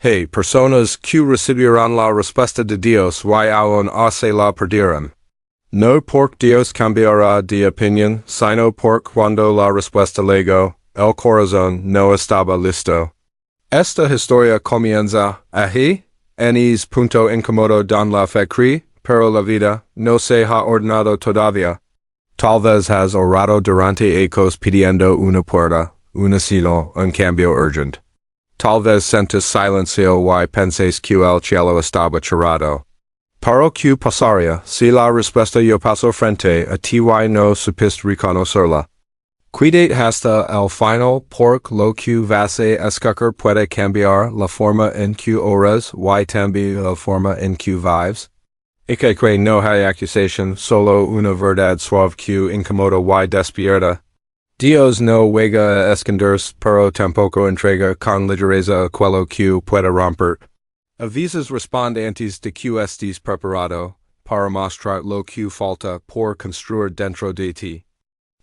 Hey, personas que recibirán la respuesta de Dios y aún se la perdirán. No porque Dios cambiará de opinión, sino porque cuando la respuesta llegó, el corazón no estaba listo. Esta historia comienza ahí, en ese punto incómodo don la fe cree, pero la vida no se ha ordenado todavía. Tal vez has orado durante ecos pidiendo una puerta, un asilo, un cambio urgente. Tal vez sientes silencio y penses que el cielo estaba cerrado. Pero que pasaría si la respuesta yo paso frente a ti y no supiste reconocerla. Cuidate hasta el final porque lo que vas a escoger puede cambiar la forma en que oras y también la forma en que vives. Y que no hay acusación, solo una verdad suave que incomoda y despierta. Dios no juega a esconderse, pero tampoco entrega con ligereza aquello que puede romper. A veces responde antes de que estés preparado, para mostrar lo que falta por construir dentro de ti.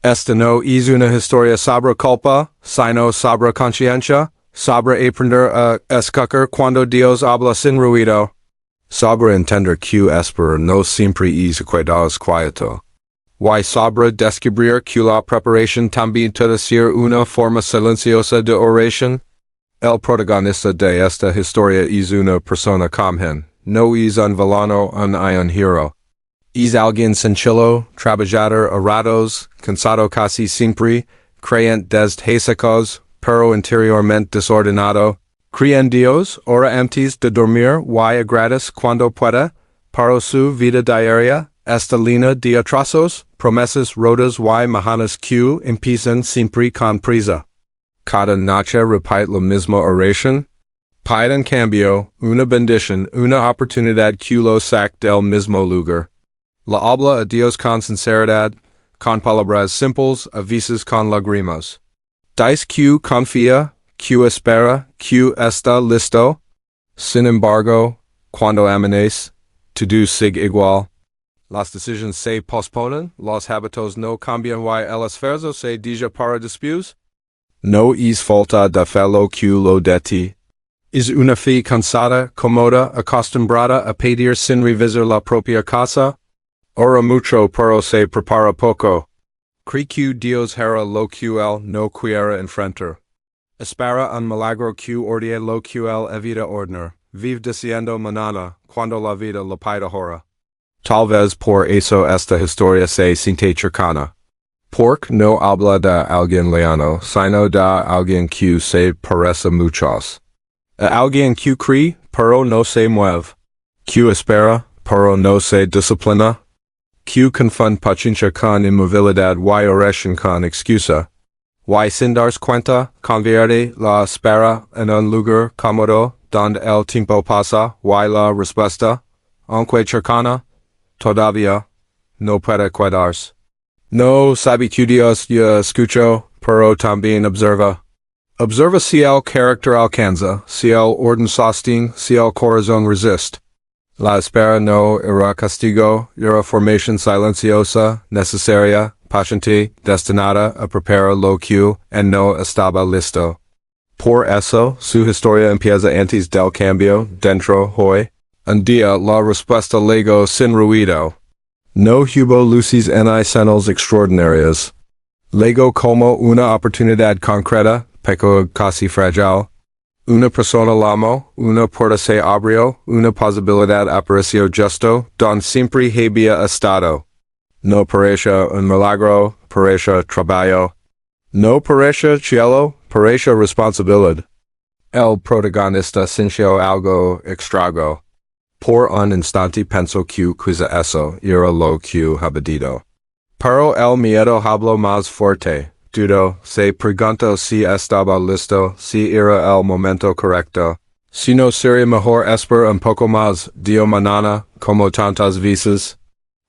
Esta no es una historia sobre culpa, sino sobre conciencia, sobre aprender a escoger cuando Dios habla sin ruido, sobre entender que esperar no siempre es quedarse quieto. Y sobre descubrir que la preparación también puede ser una forma silenciosa de oración. El protagonista de esta historia es una persona común, no es un villano ni un hero. Es alguien sencillo, trabajador a ratos, cansado casi siempre, creyente desde hacecos, pero interiormente desordenado. Cree en Dios, ora antes de dormir y gratis cuando pueda, para su vida diaria. Esta línea de atrasos, promesas rotas y majanas que empiezan siempre con prisa. Cada noche repite la misma oración. Pide en cambio, una bendición, una oportunidad que lo saque del mismo lugar. La habla a Dios con sinceridad, con palabras simples, a veces con lágrimas. Dice que confía, que espera, que está listo. Sin embargo, cuando amanece, todo sigue igual. Las decisiones se posponen, los hábitos no cambian y el esfuerzo se deja para después. No es falta de fe lo que lo detiene. Es una fe cansada, cómoda, acostumbrada a pedir sin revisar la propia casa. Ora mucho pero se prepara poco. Cree que Dios hará lo que él no quiere enfrentar. Espera un milagro que ordie lo que él evita ordenar. Vive diciendo mañana, cuando la vida lo pida ahora. Tal vez por eso esta historia se siente cercana. Porque no habla de alguien lejano, sino de alguien que se parece muchos. A alguien que cree, pero no se mueve. Que espera, pero no se disciplina. Que confunde paciencia con inmovilidad y oración con excusa. Y sin darse cuenta, convierte la espera en un lugar cómodo, donde el tiempo pasa y la respuesta, aunque cercana, todavía no puede quedarse. No sabe que Dios ya escuchó, pero también observa. Observa si el carácter alcanza, si el orden sostiene, si el corazón resiste. La espera no era castigo, era formación silenciosa, necesaria, paciente, destinada a preparar lo que no estaba listo. Por eso, su historia empieza antes del cambio, dentro hoy. Un día la respuesta llegó sin ruido. No hubo luces ni señales extraordinarias. Llegó como una oportunidad concreta, pero casi frágil. Una persona llamó, una puerta se abrió, una posibilidad apareció justo, donde siempre había estado. No parecía un milagro, parecía trabajo. No parecía cielo, parecía responsabilidad. El protagonista sintió algo extraño. Por un instante pensó que quizá eso era lo que había dicho. Pero el miedo habló más fuerte. Dudó, se preguntó si estaba listo, si era el momento correcto. Si no sería mejor esperar un poco más, dio mañana, como tantas veces.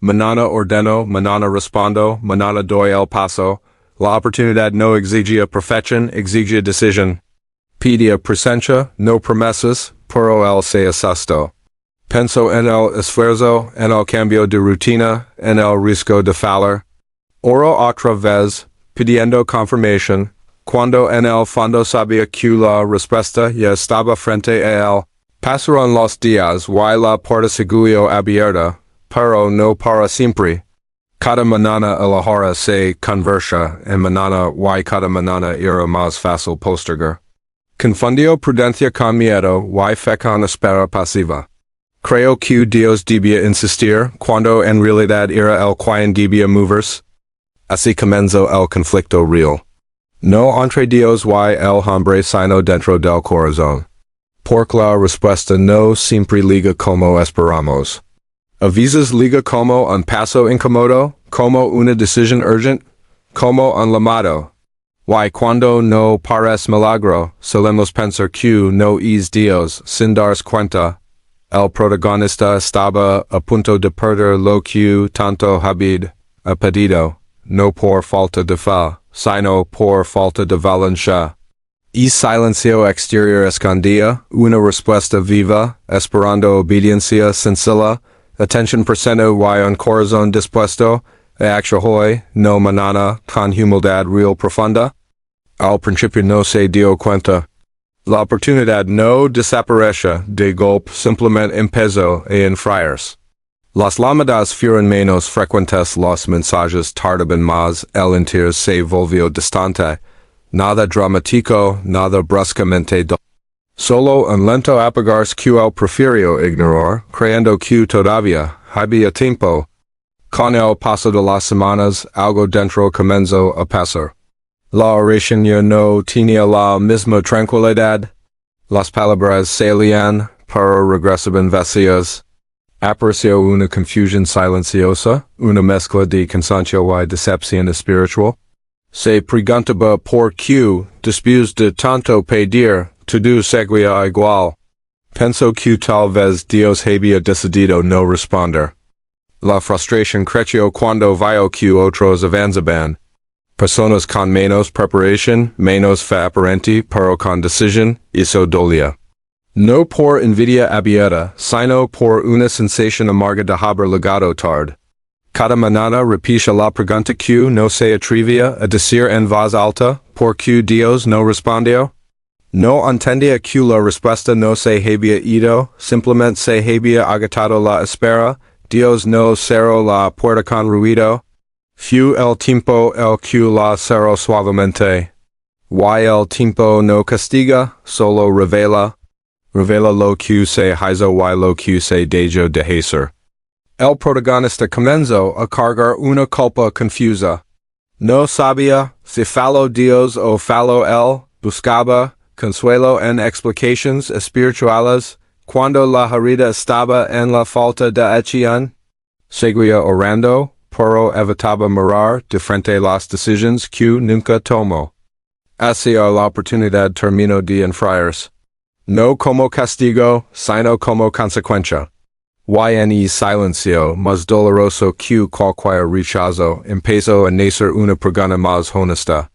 Mañana ordeno, mañana respondo, mañana doy el paso. La oportunidad no exigía perfección, exigía decisión. Pedía presencia, no promesas, pero él se asustó. Pensó en el esfuerzo, en el cambio de rutina, en el riesgo de fallar. Oró otra vez, pidiendo confirmación, Cuando en el fondo sabía que la respuesta ya estaba frente a él. Pasaron los días y la puerta siguió abierta, pero no para siempre. Cada mañana a la hora se conversa en mañana y cada mañana era más fácil postergar. Confundió prudencia con miedo y fe con espera pasiva. Creo que Dios debía insistir cuando en realidad era el quien debía moverse. Así comenzó el conflicto real. No entre Dios y el hombre sino dentro del corazón. Porque la respuesta no siempre liga como esperamos. A veces liga como un paso incómodo, como una decisión urgente, como un llamado. Y cuando no parece milagro, solemos pensar que no es Dios, sin darse cuenta. El protagonista estaba a punto de perder lo que tanto había pedido, no por falta de fe, sino por falta de valencia. Y silencio exterior escondía una respuesta viva, esperando obediencia sencilla, atención presente y un corazón dispuesto a actuar hoy, no mañana, con humildad real profunda. Al principio no se dio cuenta. La oportunidad no desaparece de golpe, simplemente empezó a enfriarse. Las llamadas fueron menos frecuentes, los mensajes tardaban más, el interés se volvió distante. Nada dramático, nada bruscamente solo un lento apagarse que él prefirió ignorar, creyendo que todavía había tiempo. Con el paso de las semanas, algo dentro comenzó a pasar. La oración ya no tenía la misma tranquilidad. Las palabras salían, pero regresaban vacías. Apareció una confusión silenciosa, una mezcla de cansancio y decepción espiritual. Se preguntaba por qué, después de tanto pedir, todo seguía igual. Pensó que tal vez Dios había decidido no responder. La frustración creció cuando vio que otros avanzaban. Personas con menos preparación, menos fe aparente, pero con decisión, eso dolía. No por envidia abierta, sino por una sensación amarga de haber llegado tarde. Cada mañana repite la pregunta que no se atrevía a decir en voz alta, ¿por qué Dios no respondió? No entendía que la respuesta no se había ido, simplemente se había agotado la espera. Dios no cerró la puerta con ruido. Fue el tiempo el que la cerró suavemente. Y el tiempo no castiga, solo revela. Revela lo que se hizo y lo que se dejó de hacer. El protagonista comenzó a cargar una culpa confusa. No sabía si faló Dios o faló él, buscaba consuelo en explicaciones espirituales, cuando la herida estaba en la falta de acción. Seguía orando, pero evitaba mirar de frente las decisiones que nunca tomó. Hacia la oportunidad terminó de enfriarse. No como castigo, sino como consecuencia. Y silencio más doloroso que cualquier rechazo empezó a nacer una pregunta más honesta.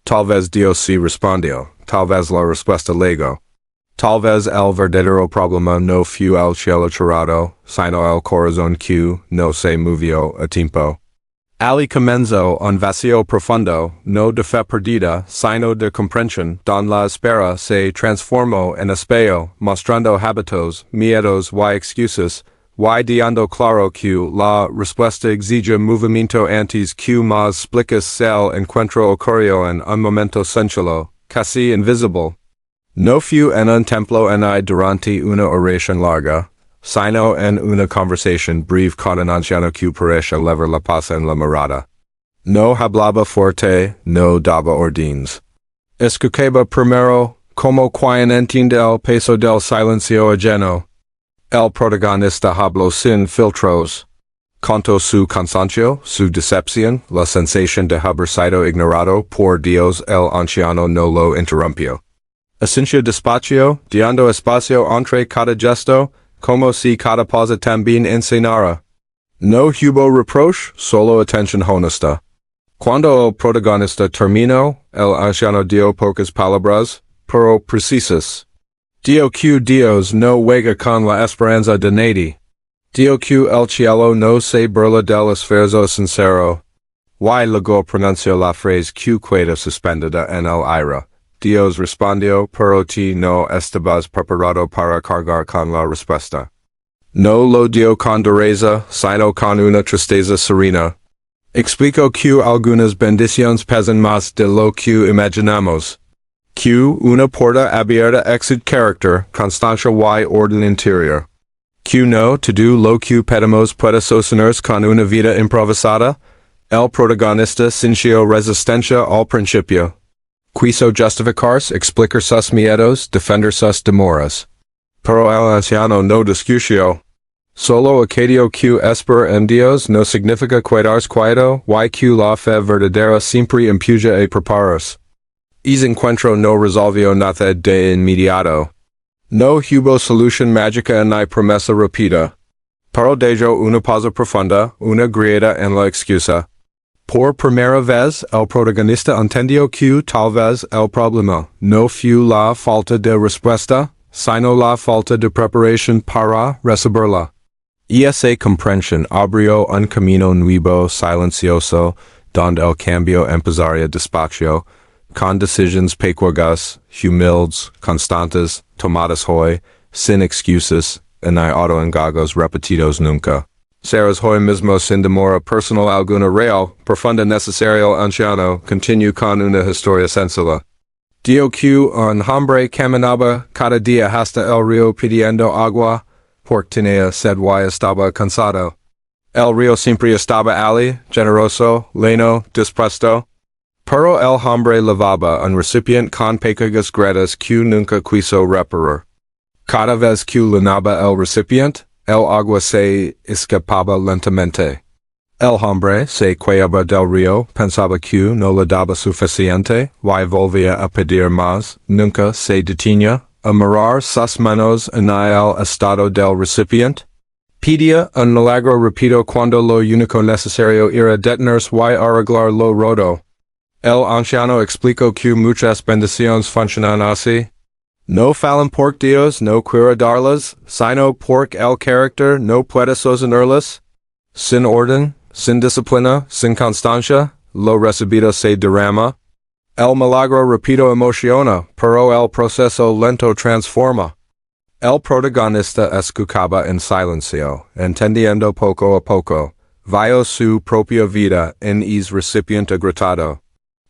Tal vez Dios sí respondió, tal vez la respuesta llegó. Tal vez el verdadero problema no fue el cielo cerrado, sino el corazón que no se movió a tiempo. Ali comenzó un vacío profundo, no de fe perdida, sino de comprensión, don la espera se transformó en espejo, mostrando hábitos, miedos y excusas, y dejando claro que la respuesta exige movimiento antes que más explicas el encuentro ocurrió en un momento sencillo, casi invisible. No fue en un templo ni durante una oración larga, sino en una conversación breve con un anciano que parece levar la paz en la mirada. No hablaba fuerte, no daba órdenes. Escuchaba primero, como quien entiende el peso del silencio ajeno. El protagonista habló sin filtros. Contó su cansancio, su decepción, la sensación de haber sido ignorado por Dios. El anciano no lo interrumpió. Asintió despacio, dando espacio entre cada gesto, como si cada pausa también enseñara. No hubo reproche, solo atención honesta. Cuando el protagonista terminó, el anciano dio pocas palabras, pero precisas. Dio que Dios no juega con la esperanza de nadie. Dio que el cielo no se burla del esfuerzo sincero. Y luego pronunció la frase que queda suspendida en el aire. Dios respondió, pero ti no estabas preparado para cargar con la respuesta. No lo dio con dureza, sino con una tristeza serena. Explico que algunas bendiciones pesan más de lo que imaginamos. Que una puerta abierta exit carácter, constancia y orden interior. Que no todo lo que pedimos puede sostenerse con una vida improvisada. El protagonista sintió resistencia al principio. Quiso justificarse, explicar sus miedos, defender sus demoras. Pero el anciano no discutió. Solo aquello que espera en Dios no significa quedarse quieto, y que la fe verdadera siempre empuja a prepararse. Ese encuentro no resolvió nada de inmediato. No hubo solución mágica ni promesa rápida. Pero dejó una pausa profunda, una grieta en la excusa. Por primera vez, el protagonista entendió que tal vez el problema no fue la falta de respuesta, sino la falta de preparación para recibirla. Esa comprensión abrió un camino nuevo silencioso, donde el cambio empezaría despacio, con decisiones pequeñas, humildes, constantes, tomadas hoy, sin excusas, y autoengaños repetidos nunca. Serás hoy mismo sin demora personal alguna real, profunda necesario anciano, continue con una historia sencilla. Dio que un hombre caminaba cada día hasta el río pidiendo agua, porque tenía sed y estaba cansado. El río siempre estaba allí, generoso, lleno, dispuesto. Pero el hombre lavaba un recipiente con pequeñas grietas que nunca quiso reparar. Cada vez que llenaba el recipiente, el agua se escapaba lentamente. El hombre se quedaba del río, pensaba que no le daba suficiente, y volvía a pedir más, nunca se detenía a mirar sus manos en el estado del recipiente. Pedía un milagro rápido cuando lo único necesario era detenerse y arreglar lo roto. El anciano explicó que muchas bendiciones funcionan así. No fallan porque Dios no quiere darlas, sino porque el carácter no puede sostenerlas. Sin orden, sin disciplina, sin constancia, lo recibido se derrama. El milagro rápido emociona, pero el proceso lento transforma. El protagonista escuchaba en silencio, entendiendo poco a poco. Vio su propia vida en el recipiente agrietado.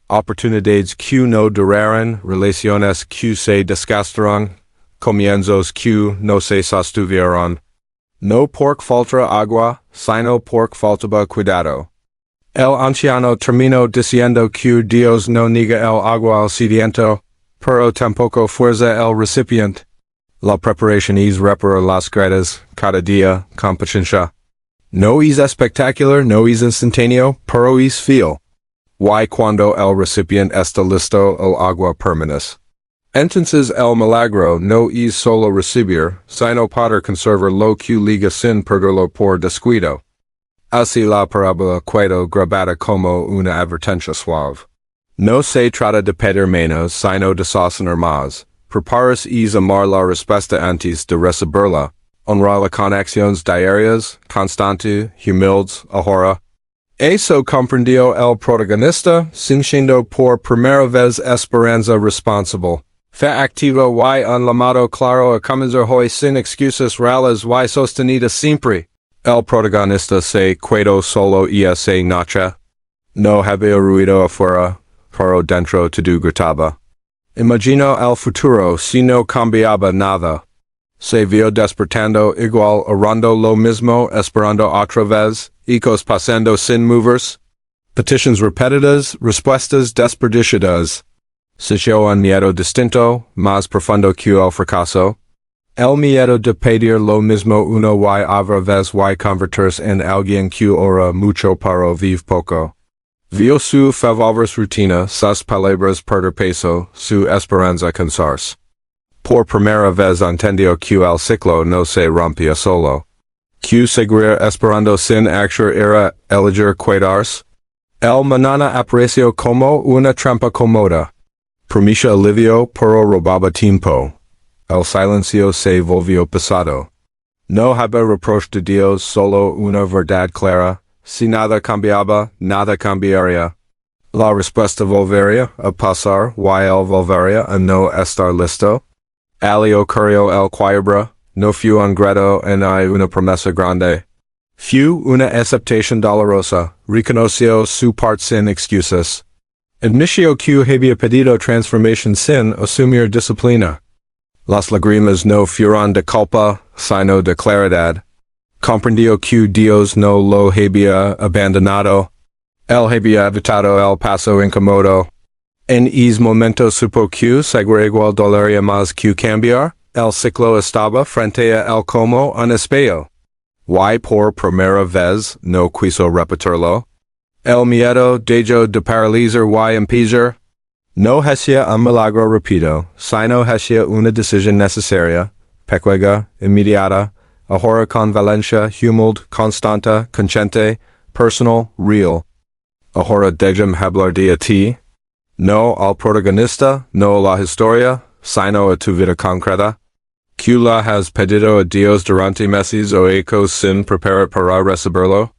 Oportunidades que no duraron, relaciones que se desgastaron, comienzos que no se sostuvieron. No porque falta agua, sino porque faltaba cuidado. El anciano terminó diciendo que Dios no niega el agua al sediento, pero tampoco fuerza el recipiente. La preparación es reparar las grietas, cada día, con paciencia. No es espectacular, no es instantáneo, pero es fiel. Y cuando el recipiente está listo, el agua permanece. Entonces el milagro no es solo recibir, sino poder conservar lo que liga sin perderlo por descuido. Así la parábola quedó grabada como una advertencia suave. No se trata de pedir menos, sino de sostener más. Preparas es amar la respuesta antes de recibirla. Honrarla con acciones diarias, constante, humildes, ahora. Eso comprendió el protagonista, sintiendo por primera vez esperanza responsable. Fe activa y un llamado claro a comenzar hoy sin excusas raras y sostenida siempre. El protagonista se quedó solo y esa noche. No había ruido afuera, pero dentro todo gritaba. Imaginó el futuro si no cambiaba nada. Se vio despertando igual, orando lo mismo, esperando otra vez, ecos pasando sin moverse. Peticiones repetidas, respuestas desperdiciadas. Sintió un miedo distinto, más profundo que el fracaso. El miedo de pedir lo mismo una y otra vez y convertirse en alguien que ora mucho pero vive poco. Vio su favorable rutina, sus palabras perder peso, su esperanza cansarse. Por primera vez entendió que el ciclo no se rompía solo. Que seguir esperando sin acción era elegir quedarse. El mañana apareció como una trampa cómoda. Promesa alivio pero robaba tiempo. El silencio se volvió pesado. No había reproche de Dios, solo una verdad clara. si nada cambiaba, nada cambiaría. La respuesta volvería a pasar, y el volvería a no estar listo. Ali ocurrió el quiebra, no fue un gredo en hay una promesa grande. Fue una aceptación dolorosa, reconoció su parte sin excusas. Admitió que había pedido transformación sin asumir disciplina. Las lágrimas no fueron de culpa, sino de claridad. Comprendió que Dios no lo había abandonado. Él había evitado el paso incómodo. En ese momento supo que seguro igual dolería más que cambiar. El ciclo estaba frente a él como un espejo. Y por primera vez no quiso repetirlo. El miedo dejó de paralizar y impedir. No hacía un milagro rápido, sino hacía una decisión necesaria, pequeña, inmediata, ahora con valencia, humilde, constante, consciente, personal, real. Ahora déjame hablar de ti. No al protagonista, no a la historia, sino a tu vida concreta. Que la has pedido a Dios durante meses o ecos sin preparar para recibirlo.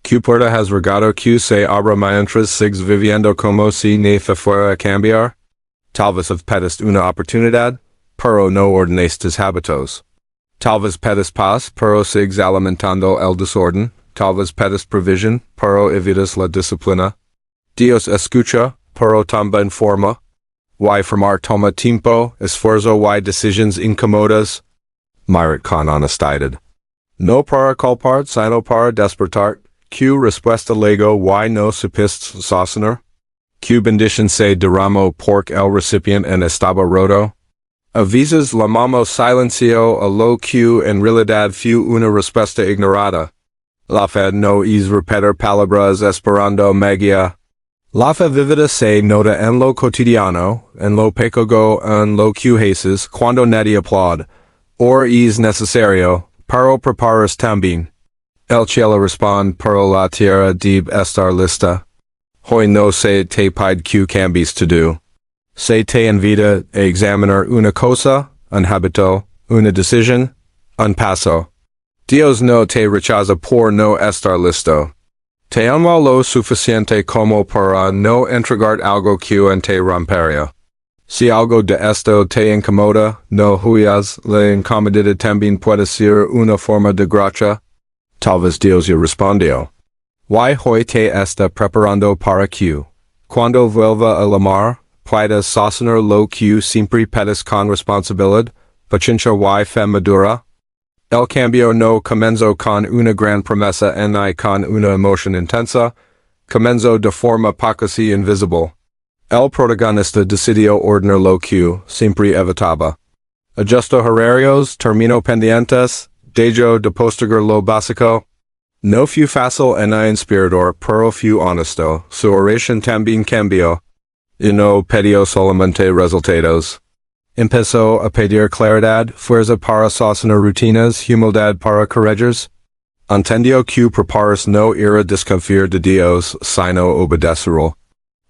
Que puerta has regado que se abra mientras sigues viviendo como si nada fuera a cambiar. Tal vez pediste una oportunidad, pero no ordenaste tus hábitos. Tal vez pediste paz, pero sigues alimentando el desorden. Tal vez pediste provisión, pero evitas la disciplina. Dios escucha, pero también forma. Y formar toma tiempo, esfuerzo y decisiones incómodas. Mirat con honestidad. No para culpar, sino para despertar. Q respuesta luego y no supiste sostener. Q bendición se derramó por el recipiente en estaba roto. A veces llamamos silencio a lo que en realidad fue una respuesta ignorada. La fe no es repetir palabras esperando magia. La fe vivida se nota en lo cotidiano, en lo pequeño en lo que haces cuando nadie aplaude. Or es necesario, pero preparas también. El cielo responde, pero la tierra debe estar lista. Hoy no se te pide que cambies to do. Se te invita a examinar una cosa, un hábito, una decisión, un paso. Dios no te rechaza por no estar listo. Te ama lo suficiente como para no entregar algo que te rompería. Si algo de esto te incomoda, no huyas, la incomodidad también puede ser una forma de gracia. Tal vez Dios ya respondió. Y hoy te está preparando para que, cuando vuelva a la mar, puedas sostener lo que siempre pedes con responsabilidad, paciencia y fe madura. El cambio no comenzó con una gran promesa ni con una emoción intensa, comenzó de forma casi invisible. El protagonista decidió ordenar lo que siempre evitaba. Ajustó horarios, terminó pendientes, dejó de postergar lo básico. No fue fácil ni inspirador, pero fue honesto. Su oración también cambió. Y no pidió solamente resultados. Empezó a pedir claridad, fuerza para sostener rutinas, humildad para corregir. Entendió que preparas no era desconfiar de Dios, sino obedecerlo.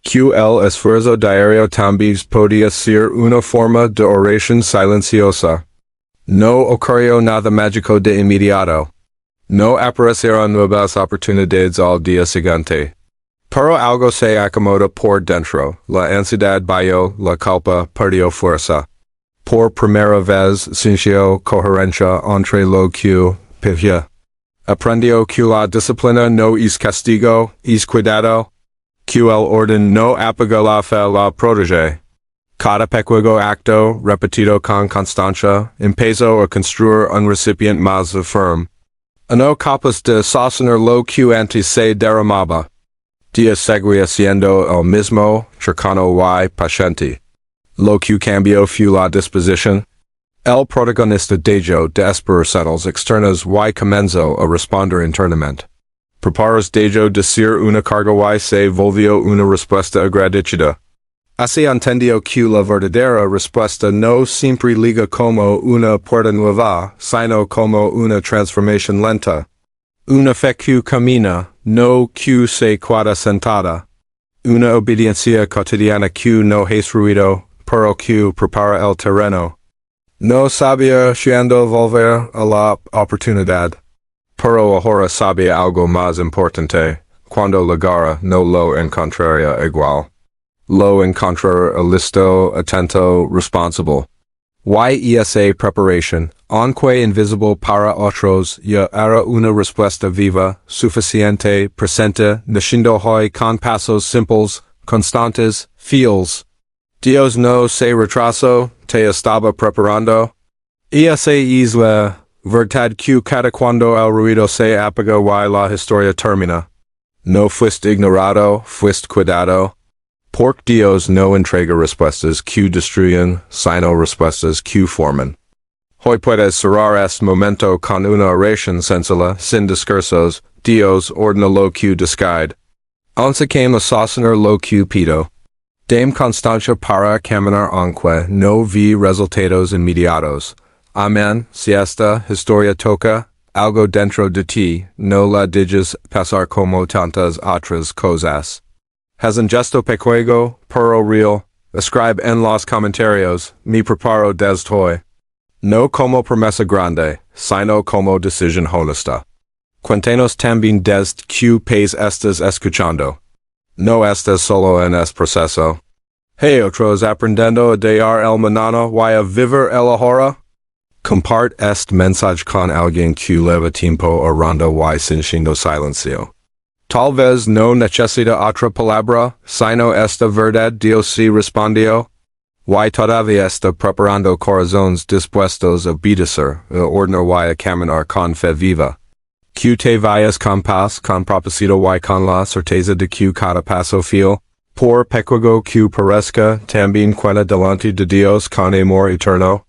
Que el esfuerzo diario también podía ser una forma de oración silenciosa. No ocurrió nada mágico de inmediato. No aparecieron nuevas oportunidades al día siguiente. Pero algo se acomoda por dentro, la ansiedad bajó, la culpa perdió fuerza. Por primera vez sintió coherencia entre lo que pedía. Aprendió que la disciplina no es castigo, es cuidado. Que el orden no apaga la fe, la protege. Cada pequeño acto, repetido con constancia, empezó a construir un recipiente más firme. No capaz de sostener lo que antes se derramaba. Día seguía siendo el mismo, cercano y paciente. Lo que cambió fue la disposición. El protagonista dejó de esperar señales externas y comenzó a responder internamente. Preparas dejó de ser una carga y se volvió una respuesta agradecida. Así entendió que la verdadera respuesta no siempre liga como una puerta nueva, sino como una transformación lenta. Una fe que camina, no que se queda sentada. Una obediencia cotidiana que no es ruido, pero que prepara el terreno. No sabía cuándo volver a la oportunidad. pero ahora sabía algo más importante, cuando llegara no lo encontraría igual. Lo encontrará listo, atento, responsible. YESA preparation, aunque invisible para otros, ya era una respuesta viva, suficiente, presente, naciendo hoy con pasos simples, constantes, fieles. Dios no se retrasó, te estaba preparando. Esa es la verdad que cada cuando el ruido se apaga y la historia termina. No fuiste ignorado, fuiste cuidado. Porque Dios no entrega respuestas que destruyen, sino respuestas que forman. Hoy puedes cerrar este momento con una oración sencilla, sin discursos. Dios ordena lo que descuide. Once came a sostener lo que pido. Dame constancia para caminar aunque no vi resultados inmediatos. Amén. Si esta historia toca algo dentro de ti, no la dejes pasar como tantas otras cosas. Has un gesto pequeño, pero real. Escribe en los comentarios, me preparo desde hoy. No como promesa grande, sino como decisión honesta. Cuéntanos también desde que país estás escuchando. No estás solo en este proceso. Hey otros aprendiendo a dar el mañana y a vivir el ahora. Comparte este mensaje con alguien que lleva tiempo orando y sintiendo silencio. Tal vez no necesita otra palabra, sino esta verdad Dios sí respondió. Y todavía está preparando corazones dispuestos a obedecer, a ordenar y a caminar con fe viva. Que te vayas con paz, con propósito y con la certeza de que cada paso fiel, por pequeño que parezca, también cuenta delante de Dios con amor eterno.